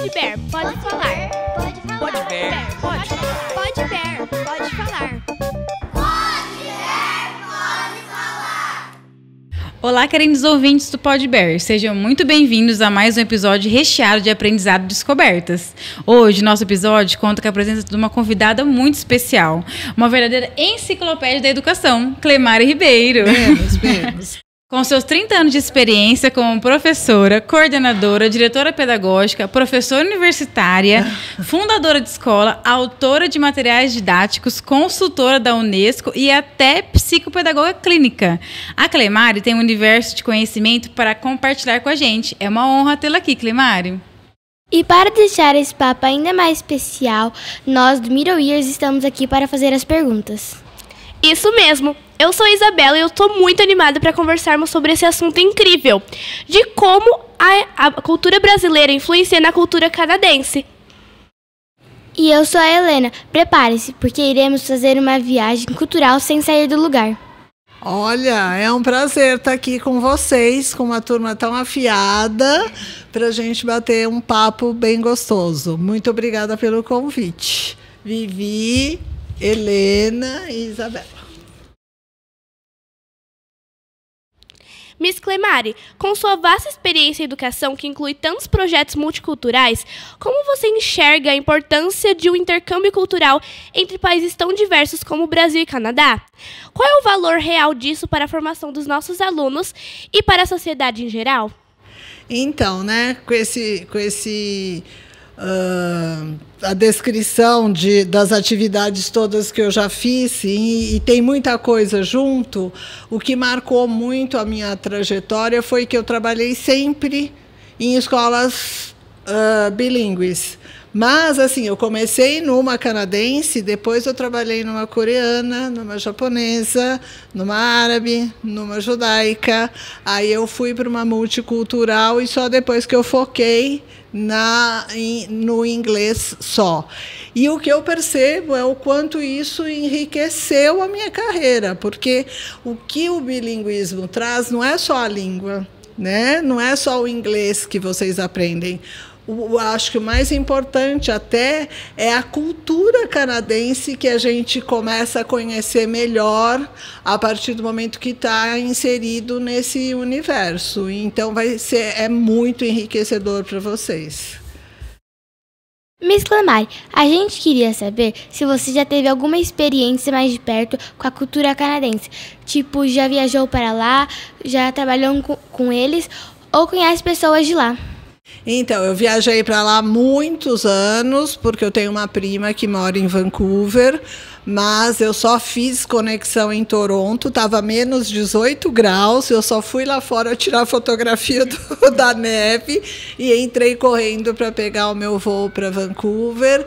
Pode Bear, pode falar. Pode Bear, pode falar. Pode Bear, pode falar. Olá, queridos ouvintes do Pode Bear. Sejam muito bem-vindos a mais um episódio recheado de aprendizado e descobertas. Hoje, nosso episódio conta com a presença de uma convidada muito especial, uma verdadeira enciclopédia da educação, Clemari Ribeiro. Vemos. Com seus 30 anos de experiência como professora, coordenadora, diretora pedagógica, professora universitária, fundadora de escola, autora de materiais didáticos, consultora da Unesco e até psicopedagoga clínica. A Clemari tem um universo de conhecimento para compartilhar com a gente. É uma honra tê-la aqui, Clemari. E para deixar esse papo ainda mais especial, nós do Middle Years estamos aqui para fazer as perguntas. Isso mesmo. Eu sou a Isabela e eu estou muito animada para conversarmos sobre esse assunto incrível, de como a cultura brasileira influencia na cultura canadense. E eu sou a Helena. Prepare-se, porque iremos fazer uma viagem cultural sem sair do lugar. Olha, é um prazer estar aqui com vocês, com uma turma tão afiada, para a gente bater um papo bem gostoso. Muito obrigada pelo convite. Vivi, Helena e Isabela. Miss Clemari, com sua vasta experiência em educação que inclui tantos projetos multiculturais, como você enxerga a importância de um intercâmbio cultural entre países tão diversos como o Brasil e Canadá? Qual é o valor real disso para a formação dos nossos alunos e para a sociedade em geral? Então, né, a descrição das atividades todas que eu já fiz e tem muita coisa junto, o que marcou muito a minha trajetória foi que eu trabalhei sempre em escolas bilíngues. Mas, assim, eu comecei numa canadense, depois eu trabalhei numa coreana, numa japonesa, numa árabe, numa judaica. Aí eu fui para uma multicultural e só depois que eu foquei no inglês só. E o que eu percebo é o quanto isso enriqueceu a minha carreira, porque o que o bilinguismo traz não é só a língua, né? Não é só o inglês que vocês aprendem. Acho que o mais importante até é a cultura canadense que a gente começa a conhecer melhor a partir do momento que está inserido nesse universo. Então é muito enriquecedor para vocês. Miss Clemari, a gente queria saber se você já teve alguma experiência mais de perto com a cultura canadense. Tipo, já viajou para lá, já trabalhou com eles ou conhece pessoas de lá? Então, eu viajei para lá há muitos anos, porque eu tenho uma prima que mora em Vancouver, mas eu só fiz conexão em Toronto, estava menos 18 graus, eu só fui lá fora tirar fotografia da neve e entrei correndo para pegar o meu voo para Vancouver.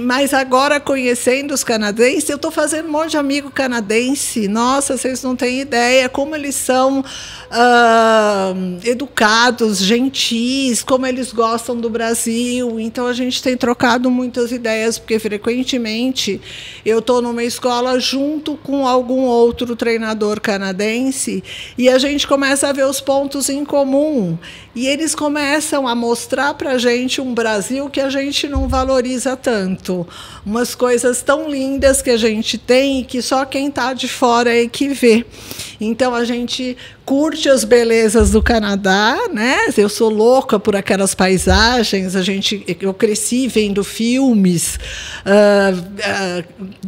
Mas agora, conhecendo os canadenses, eu estou fazendo um monte de amigo canadense. Nossa, vocês não têm ideia como eles são educados, gentis, como eles gostam do Brasil. Então, a gente tem trocado muitas ideias, porque frequentemente eu estou numa escola junto com algum outro treinador canadense e a gente começa a ver os pontos em comum. E eles começam a mostrar para a gente um Brasil que a gente não valoriza tanto. Umas coisas tão lindas que a gente tem e que só quem está de fora é que vê. Então, a gente curte as belezas do Canadá, né? Eu sou louca por aquelas paisagens. Eu cresci vendo filmes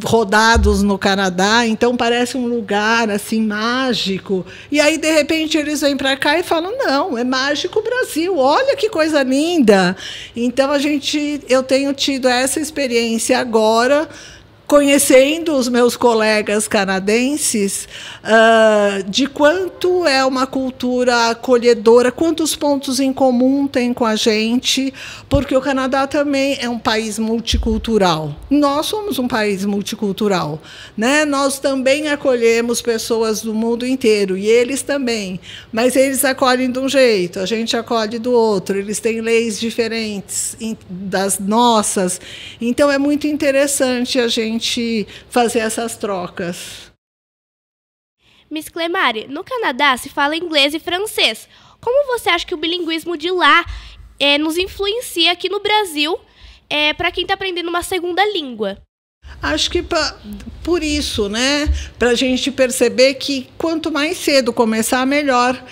rodados no Canadá, então parece um lugar assim mágico. E aí, de repente, eles vêm para cá e falam: não, é mágico o Brasil, olha que coisa linda. Então, eu tenho tido essa experiência agora, conhecendo os meus colegas canadenses, de quanto é uma cultura acolhedora, quantos pontos em comum tem com a gente, porque o Canadá também é um país multicultural. Nós somos um país multicultural, né? Nós também acolhemos pessoas do mundo inteiro, e eles também, mas eles acolhem de um jeito, a gente acolhe do outro, eles têm leis diferentes das nossas, então é muito interessante a gente fazer essas trocas. Miss Clemari, no Canadá se fala inglês e francês. Como você acha que o bilinguismo de lá nos influencia aqui no Brasil para quem está aprendendo uma segunda língua? Acho que por isso, né? Para a gente perceber que quanto mais cedo começar, melhor.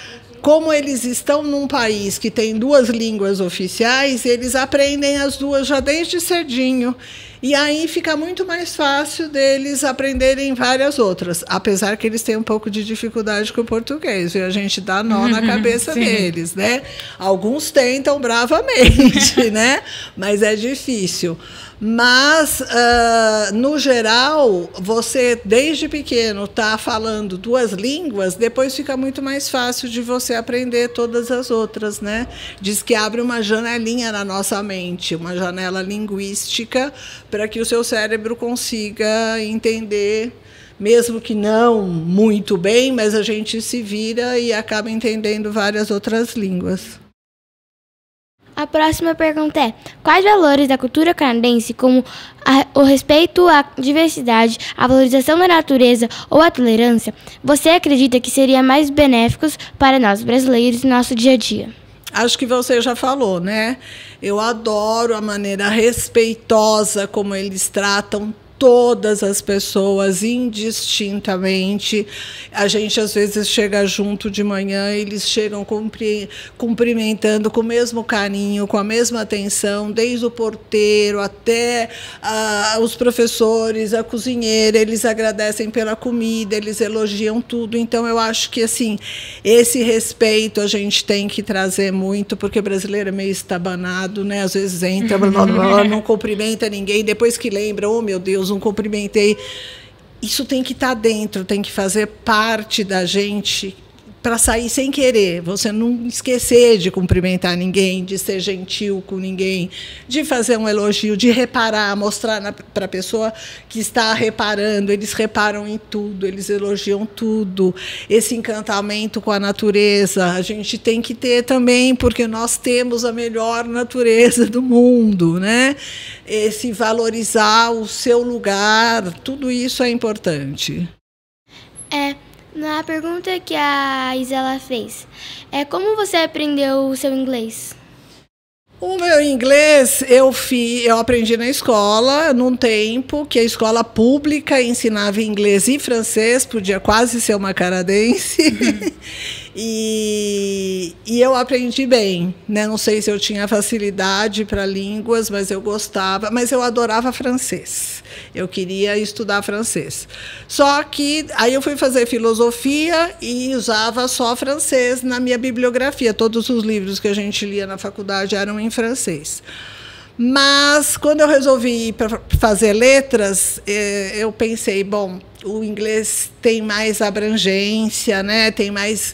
Como eles estão num país que tem 2 línguas oficiais, eles aprendem as 2 já desde cedinho. E aí fica muito mais fácil deles aprenderem várias outras, apesar que eles têm um pouco de dificuldade com o português, e a gente dá nó na cabeça deles, né? Alguns tentam bravamente, né? Mas é difícil. Mas, no geral, você, desde pequeno, está falando 2 línguas, depois fica muito mais fácil de você aprender todas as outras, né? Diz que abre uma janelinha na nossa mente, uma janela linguística, para que o seu cérebro consiga entender, mesmo que não muito bem, mas a gente se vira e acaba entendendo várias outras línguas. A próxima pergunta é: quais valores da cultura canadense, como o respeito à diversidade, a valorização da natureza ou a tolerância, você acredita que seriam mais benéficos para nós brasileiros no nosso dia a dia? Acho que você já falou, né? Eu adoro a maneira respeitosa como eles tratam todas as pessoas indistintamente. A gente às vezes chega junto de manhã, eles chegam cumprimentando com o mesmo carinho, com a mesma atenção, desde o porteiro até os professores, a cozinheira, eles agradecem pela comida, eles elogiam tudo. Então eu acho que assim, esse respeito a gente tem que trazer muito, porque brasileiro é meio estabanado, né? Às vezes entra, não cumprimenta ninguém, depois que lembra, oh meu Deus, não cumprimentei. Isso tem que estar dentro, tem que fazer parte da gente para sair sem querer. Você não esquecer de cumprimentar ninguém, de ser gentil com ninguém, de fazer um elogio, de reparar, mostrar para a pessoa que está reparando. Eles reparam em tudo, eles elogiam tudo. Esse encantamento com a natureza a gente tem que ter também, porque nós temos a melhor natureza do mundo, né? Esse valorizar o seu lugar, tudo isso é importante. Na pergunta que a Isela fez, como você aprendeu o seu inglês? O meu inglês eu aprendi na escola, num tempo que a escola pública ensinava inglês e francês, podia quase ser uma canadense. E eu aprendi bem, né? Não sei se eu tinha facilidade para línguas, mas eu gostava, mas eu adorava francês. Eu queria estudar francês. Só que aí eu fui fazer filosofia e usava só francês na minha bibliografia. Todos os livros que a gente lia na faculdade eram em francês. Mas, quando eu resolvi ir para fazer letras, eu pensei, bom, o inglês tem mais abrangência, né? Tem mais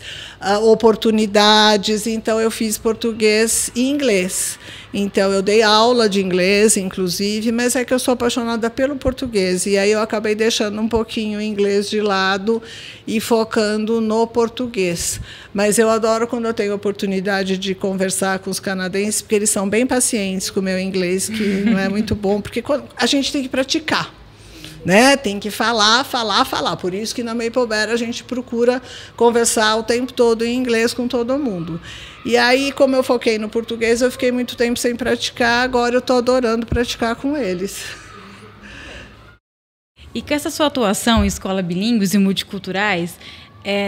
oportunidades, então eu fiz português e inglês. Então, eu dei aula de inglês, inclusive, mas é que eu sou apaixonada pelo português. E aí eu acabei deixando um pouquinho o inglês de lado e focando no português. Mas eu adoro quando eu tenho a oportunidade de conversar com os canadenses, porque eles são bem pacientes com o meu inglês, que não é muito bom, porque a gente tem que praticar. Né? Tem que falar. Por isso que na Maple Bear a gente procura conversar o tempo todo em inglês com todo mundo. E aí, como eu foquei no português, eu fiquei muito tempo sem praticar, agora eu estou adorando praticar com eles. E com essa sua atuação em escolas bilíngues e multiculturais,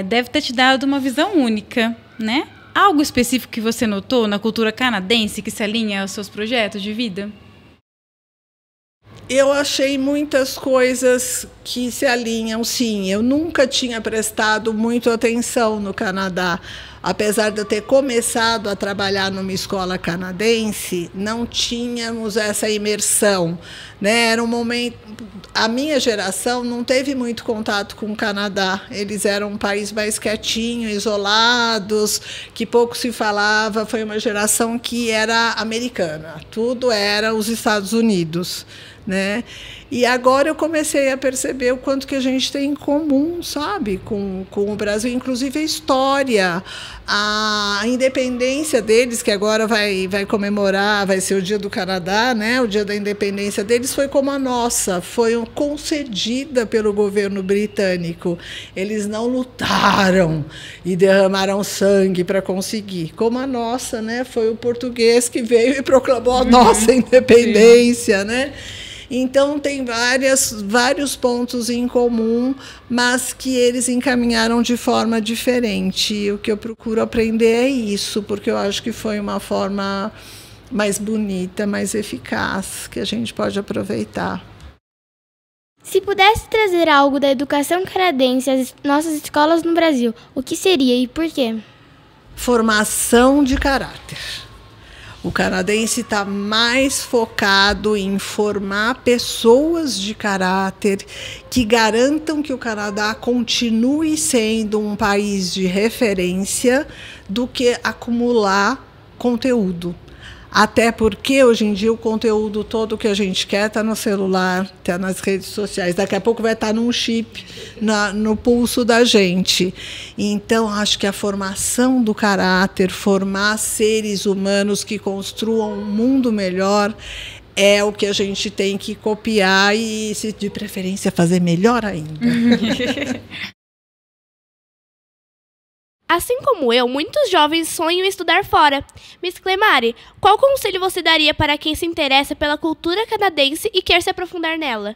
deve ter te dado uma visão única, né? Algo específico que você notou na cultura canadense que se alinha aos seus projetos de vida? Eu achei muitas coisas que se alinham, sim. Eu nunca tinha prestado muito atenção no Canadá. Apesar de eu ter começado a trabalhar numa escola canadense, não tínhamos essa imersão, né? Era um momento... A minha geração não teve muito contato com o Canadá. Eles eram um país mais quietinho, isolados, que pouco se falava. Foi uma geração que era americana. Tudo era os Estados Unidos. né? E agora eu comecei a perceber o quanto que a gente tem em comum, sabe, com o Brasil, inclusive a história, a independência deles, que agora vai comemorar, vai ser o Dia do Canadá, né? O dia da independência deles foi como a nossa, foi concedida pelo governo britânico. Eles não lutaram e derramaram sangue para conseguir, como a nossa, né? Foi o português que veio e proclamou a nossa independência, né? Então, tem vários pontos em comum, mas que eles encaminharam de forma diferente. E o que eu procuro aprender é isso, porque eu acho que foi uma forma mais bonita, mais eficaz, que a gente pode aproveitar. Se pudesse trazer algo da educação canadense às nossas escolas no Brasil, o que seria e por quê? Formação de caráter. O canadense está mais focado em formar pessoas de caráter que garantam que o Canadá continue sendo um país de referência do que acumular conteúdo. Até porque, hoje em dia, o conteúdo todo que a gente quer está no celular, está nas redes sociais. Daqui a pouco vai estar num chip no pulso da gente. Então, acho que a formação do caráter, formar seres humanos que construam um mundo melhor, é o que a gente tem que copiar e, se de preferência, fazer melhor ainda. Assim como eu, muitos jovens sonham em estudar fora. Miss Clemari, qual conselho você daria para quem se interessa pela cultura canadense e quer se aprofundar nela?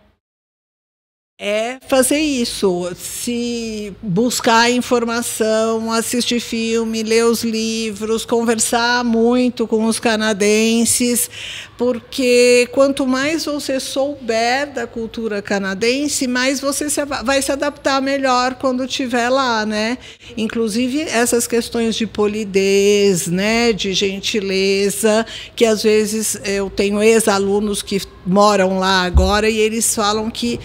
É fazer isso, se buscar informação, assistir filme, ler os livros, conversar muito com os canadenses, porque quanto mais você souber da cultura canadense, mais você vai se adaptar melhor quando estiver lá, né? Inclusive essas questões de polidez, né, de gentileza, que às vezes eu tenho ex-alunos que moram lá agora e eles falam que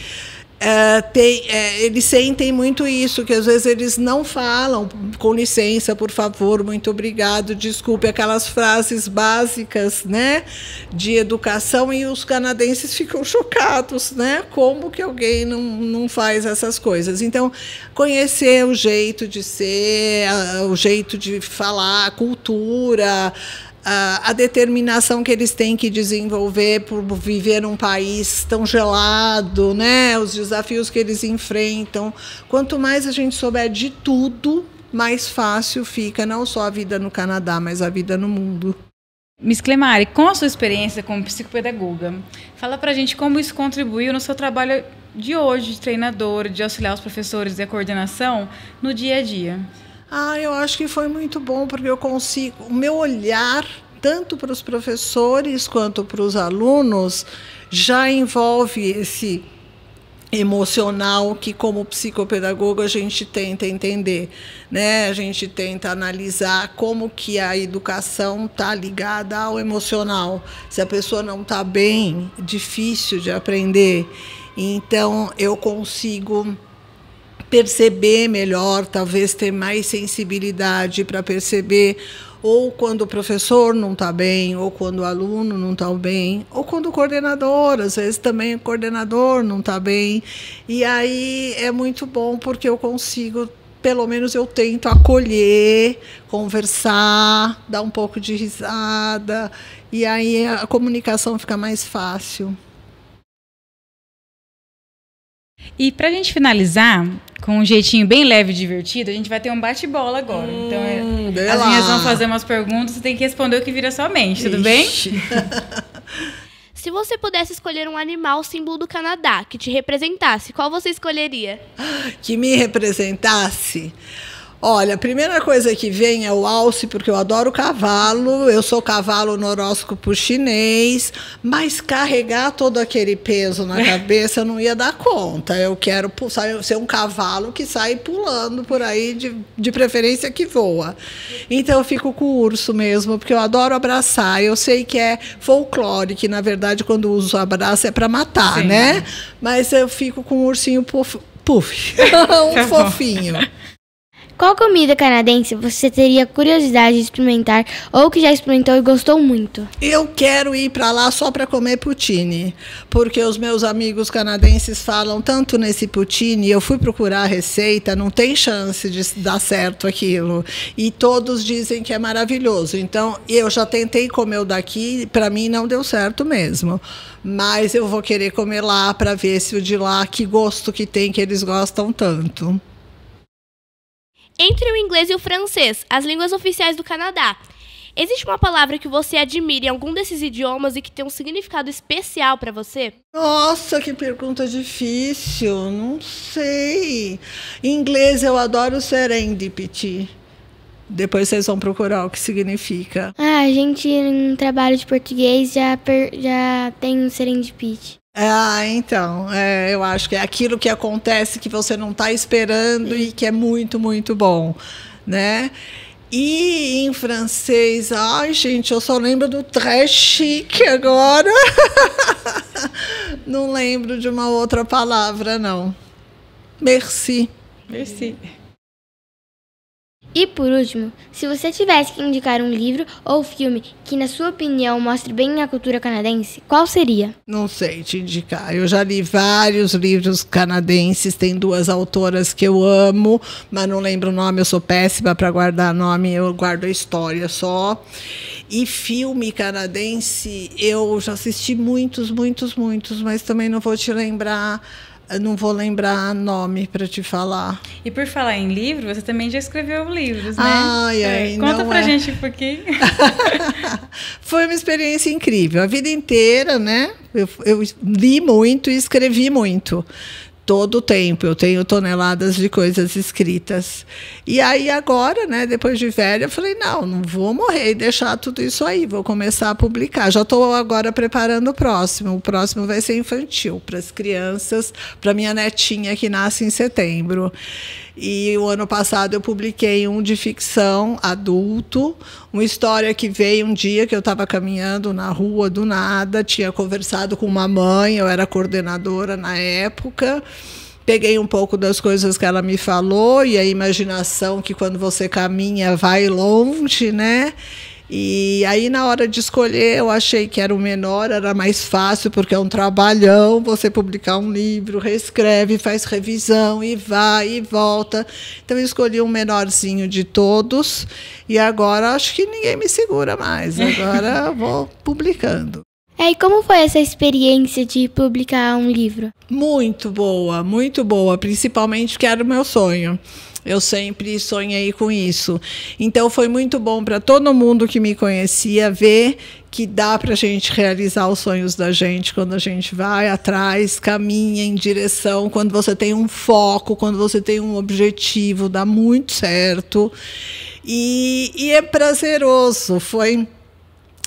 eles sentem muito isso, que às vezes eles não falam com licença, por favor, muito obrigado, desculpe, aquelas frases básicas, né, de educação, e os canadenses ficam chocados, né, como que alguém não faz essas coisas. Então, conhecer o jeito de ser, o jeito de falar, a cultura, a determinação que eles têm que desenvolver por viver num país tão gelado, né? Os desafios que eles enfrentam. Quanto mais a gente souber de tudo, mais fácil fica não só a vida no Canadá, mas a vida no mundo. Miss Clemari, com a sua experiência como psicopedagoga, fala pra gente como isso contribuiu no seu trabalho de hoje, de treinadora, de auxiliar os professores e a coordenação no dia a dia. Eu acho que foi muito bom, porque eu consigo, o meu olhar, tanto para os professores quanto para os alunos, já envolve esse emocional que, como psicopedagoga, a gente tenta entender, né? A gente tenta analisar como que a educação está ligada ao emocional. Se a pessoa não está bem, é difícil de aprender. Então, eu consigo perceber melhor, talvez ter mais sensibilidade para perceber ou quando o professor não está bem, ou quando o aluno não está bem, ou quando o coordenador, às vezes também o coordenador não está bem. E aí é muito bom, porque eu consigo, pelo menos eu tento acolher, conversar, dar um pouco de risada, e aí a comunicação fica mais fácil. E para a gente finalizar, com um jeitinho bem leve e divertido, a gente vai ter um bate-bola agora. Então, as minhas vão fazer umas perguntas, você tem que responder o que vira sua mente, tudo bem? Se você pudesse escolher um animal símbolo do Canadá que te representasse, qual você escolheria? Que me representasse? Olha, a primeira coisa que vem é o alce, porque eu adoro cavalo, eu sou cavalo no horóscopo chinês, mas carregar todo aquele peso na cabeça eu não ia dar conta. Eu quero ser um cavalo que sai pulando por aí, de preferência que voa. Então eu fico com o urso mesmo, porque eu adoro abraçar. Eu sei que é folclore, que na verdade quando uso abraço é para matar, sim, né? Mas eu fico com o ursinho puff, um fofinho. Qual comida canadense você teria curiosidade de experimentar ou que já experimentou e gostou muito? Eu quero ir para lá só para comer poutine, porque os meus amigos canadenses falam tanto nesse poutine, eu fui procurar a receita, não tem chance de dar certo aquilo. E todos dizem que é maravilhoso. Então, eu já tentei comer o daqui, para mim não deu certo mesmo. Mas eu vou querer comer lá para ver se o de lá, que gosto que tem, que eles gostam tanto. Entre o inglês e o francês, as línguas oficiais do Canadá, existe uma palavra que você admira em algum desses idiomas e que tem um significado especial para você? Nossa, que pergunta difícil. Não sei. Em inglês eu adoro serendipity. Depois vocês vão procurar o que significa. A gente, em trabalho de português, já tem um serendipity. Então, eu acho que é aquilo que acontece que você não está esperando e que é muito, muito bom, né? E em francês, ai, gente, eu só lembro do très chique agora. Não lembro de uma outra palavra, não. Merci. Merci. E por último, se você tivesse que indicar um livro ou filme que, na sua opinião, mostre bem a cultura canadense, qual seria? Não sei te indicar. Eu já li vários livros canadenses, tem 2 autoras que eu amo, mas não lembro o nome, eu sou péssima para guardar nome, eu guardo a história só. E filme canadense, eu já assisti muitos, mas também não vou te lembrar. Eu não vou lembrar nome para te falar. E por falar em livro, você também já escreveu livros, né? Conta pra gente um pouquinho. Foi uma experiência incrível. A vida inteira, né? Eu li muito e escrevi muito. Todo o tempo. Eu tenho toneladas de coisas escritas. E aí agora, né, depois de velha, eu falei, não vou morrer e deixar tudo isso aí. Vou começar a publicar. Já estou agora preparando o próximo. O próximo vai ser infantil, para as crianças, para minha netinha que nasce em setembro. E o ano passado eu publiquei um de ficção adulto, uma história que veio um dia que eu estava caminhando na rua do nada, tinha conversado com uma mãe, eu era coordenadora na época, peguei um pouco das coisas que ela me falou e a imaginação que quando você caminha vai longe, né? E aí, na hora de escolher, eu achei que era o menor, era mais fácil, porque é um trabalhão você publicar um livro, reescreve, faz revisão, e vai e volta. Então, eu escolhi um menorzinho de todos, e agora acho que ninguém me segura mais. Agora eu vou publicando. E como foi essa experiência de publicar um livro? Muito boa, principalmente porque era o meu sonho. Eu sempre sonhei com isso. Então, foi muito bom para todo mundo que me conhecia ver que dá para a gente realizar os sonhos da gente quando a gente vai atrás, caminha em direção, quando você tem um foco, quando você tem um objetivo, dá muito certo. E é prazeroso. Foi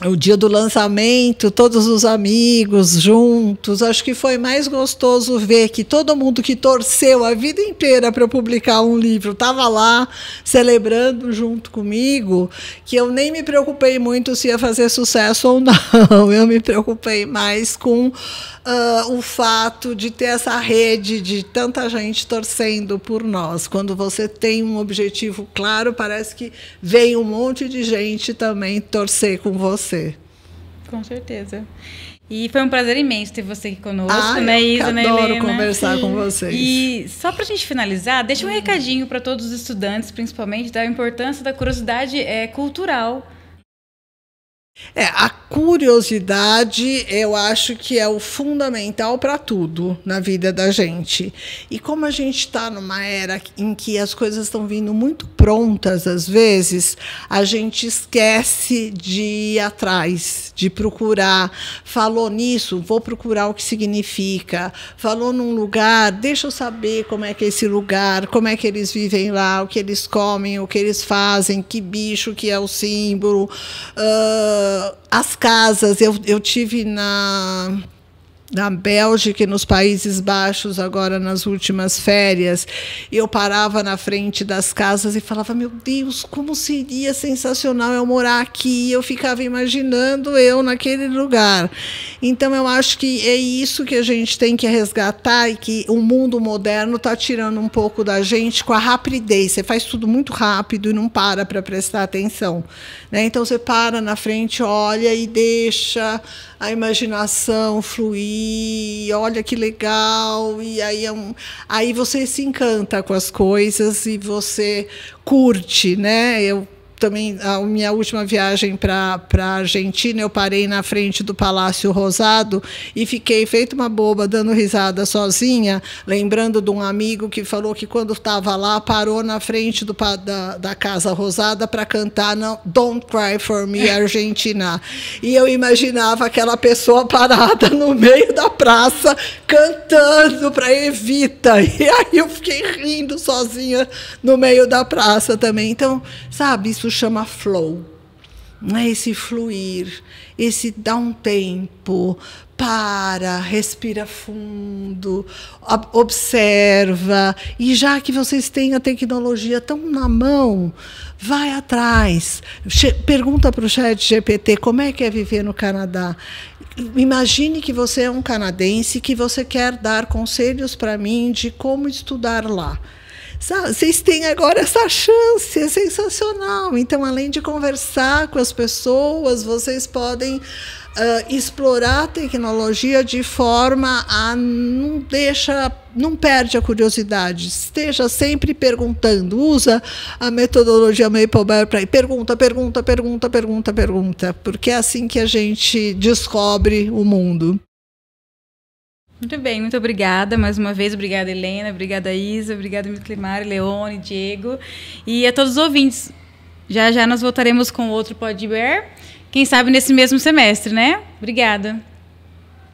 o dia do lançamento, todos os amigos juntos. Acho que foi mais gostoso ver que todo mundo que torceu a vida inteira para eu publicar um livro estava lá celebrando junto comigo, que eu nem me preocupei muito se ia fazer sucesso ou não. Eu me preocupei mais com o fato de ter essa rede de tanta gente torcendo por nós. Quando você tem um objetivo claro, parece que vem um monte de gente também torcer com você. Com certeza. E foi um prazer imenso ter você aqui conosco, né, Isa, né, Helena? Adoro conversar com vocês. E só para a gente finalizar, deixa um recadinho para todos os estudantes, principalmente, da importância da curiosidade cultural. A curiosidade, eu acho que é o fundamental para tudo na vida da gente. E como a gente está numa era em que as coisas estão vindo muito prontas, às vezes, a gente esquece de ir atrás, de procurar. Falou nisso, vou procurar o que significa. Falou num lugar, deixa eu saber como é que é esse lugar, como é que eles vivem lá, o que eles comem, o que eles fazem, que bicho que é o símbolo. As casas, eu tive na Bélgica e nos Países Baixos, agora nas últimas férias, eu parava na frente das casas e falava, meu Deus, como seria sensacional eu morar aqui. Eu ficava imaginando eu naquele lugar. Então, eu acho que é isso que a gente tem que resgatar e que o mundo moderno está tirando um pouco da gente com a rapidez. Você faz tudo muito rápido e não para prestar atenção, né? Então, você para na frente, olha e deixa a imaginação fluir, olha que legal, e aí você se encanta com as coisas e você curte, né? Eu também, a minha última viagem para a Argentina, eu parei na frente do Palácio Rosado e fiquei feito uma boba, dando risada sozinha, lembrando de um amigo que falou que quando estava lá, parou na frente da Casa Rosada para cantar Don't Cry For Me, Argentina. E eu imaginava aquela pessoa parada no meio da praça, cantando para Evita. E aí eu fiquei rindo sozinha no meio da praça também. Então, sabe, isso chama flow, não é? Esse fluir, esse dar um tempo, respira fundo, observa, e já que vocês têm a tecnologia tão na mão, vai atrás, pergunta para o ChatGPT como é que é viver no Canadá. Imagine que você é um canadense, que você quer dar conselhos para mim de como estudar lá. Vocês têm agora essa chance, é sensacional. Então, além de conversar com as pessoas, vocês podem explorar a tecnologia de forma a não perde a curiosidade. Esteja sempre perguntando. Usa a metodologia Maple para ir. Pergunta, porque é assim que a gente descobre o mundo. Muito bem, muito obrigada mais uma vez. Obrigada, Helena. Obrigada, Isa. Obrigada, Misclemar, Leone, Diego. E a todos os ouvintes. Já nós voltaremos com outro Podbear. Quem sabe nesse mesmo semestre, né? Obrigada.